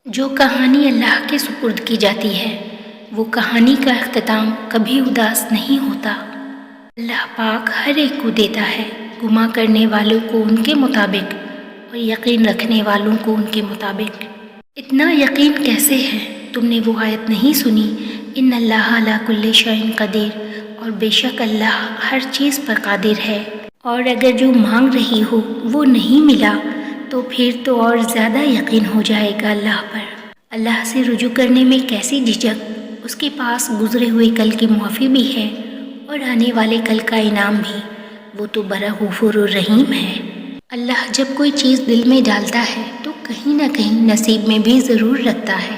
جو کہانی اللہ کے سپرد کی جاتی ہے وہ کہانی کا اختتام کبھی اداس نہیں ہوتا۔ اللہ پاک ہر ایک کو دیتا ہے، گماں کرنے والوں کو ان کے مطابق اور یقین رکھنے والوں کو ان کے مطابق۔ اتنا یقین کیسے ہے؟ تم نے وہ آیت نہیں سنی؟ ان اللہ علی کل شیء قدیر، اور بے شک اللہ ہر چیز پر قادر ہے۔ اور اگر جو مانگ رہی ہو وہ نہیں ملا تو پھر تو اور زیادہ یقین ہو جائے گا اللہ پر۔ اللہ سے رجوع کرنے میں کیسی جھجک، اس کے پاس گزرے ہوئے کل کی معافی بھی ہے اور آنے والے کل کا انعام بھی، وہ تو بڑا غفور الرحیم ہے۔ اللہ جب کوئی چیز دل میں ڈالتا ہے تو کہیں نہ کہیں نصیب میں بھی ضرور رکھتا ہے۔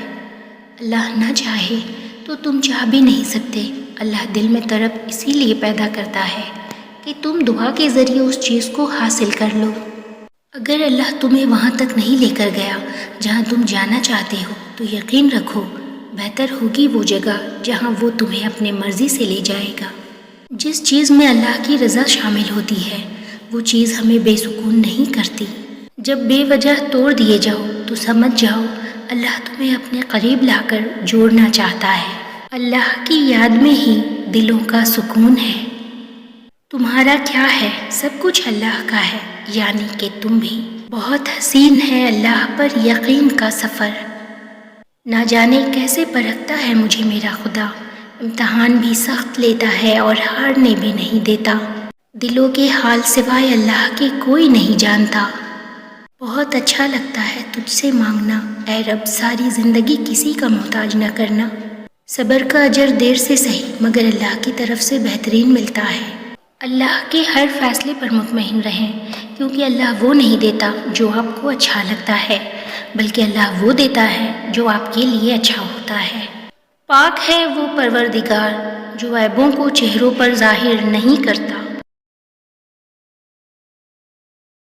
اللہ نہ چاہے تو تم چاہ بھی نہیں سکتے۔ اللہ دل میں طلب اسی لیے پیدا کرتا ہے کہ تم دعا کے ذریعے اس چیز کو حاصل کر لو۔ اگر اللہ تمہیں وہاں تک نہیں لے کر گیا جہاں تم جانا چاہتے ہو تو یقین رکھو بہتر ہوگی وہ جگہ جہاں وہ تمہیں اپنے مرضی سے لے جائے گا۔ جس چیز میں اللہ کی رضا شامل ہوتی ہے وہ چیز ہمیں بے سکون نہیں کرتی۔ جب بے وجہ توڑ دیے جاؤ تو سمجھ جاؤ اللہ تمہیں اپنے قریب لا کر جوڑنا چاہتا ہے۔ اللہ کی یاد میں ہی دلوں کا سکون ہے۔ تمہارا کیا ہے؟ سب کچھ اللہ کا ہے، یعنی کہ تم بھی۔ بہت حسین ہے اللہ پر یقین کا سفر، نہ جانے کیسے پرکھتا ہے مجھے میرا خدا۔ امتحان بھی سخت لیتا ہے اور ہارنے بھی نہیں دیتا۔ دلوں کے حال سوائے اللہ کے کوئی نہیں جانتا۔ بہت اچھا لگتا ہے تجھ سے مانگنا، اے رب ساری زندگی کسی کا محتاج نہ کرنا۔ صبر کا اجر دیر سے صحیح مگر اللہ کی طرف سے بہترین ملتا ہے۔ اللہ کے ہر فیصلے پر مطمئن رہیں، کیونکہ اللہ وہ نہیں دیتا جو آپ کو اچھا لگتا ہے، بلکہ اللہ وہ دیتا ہے جو آپ کے لیے اچھا ہوتا ہے۔ پاک ہے وہ پروردگار جو عیبوں کو چہروں پر ظاہر نہیں کرتا۔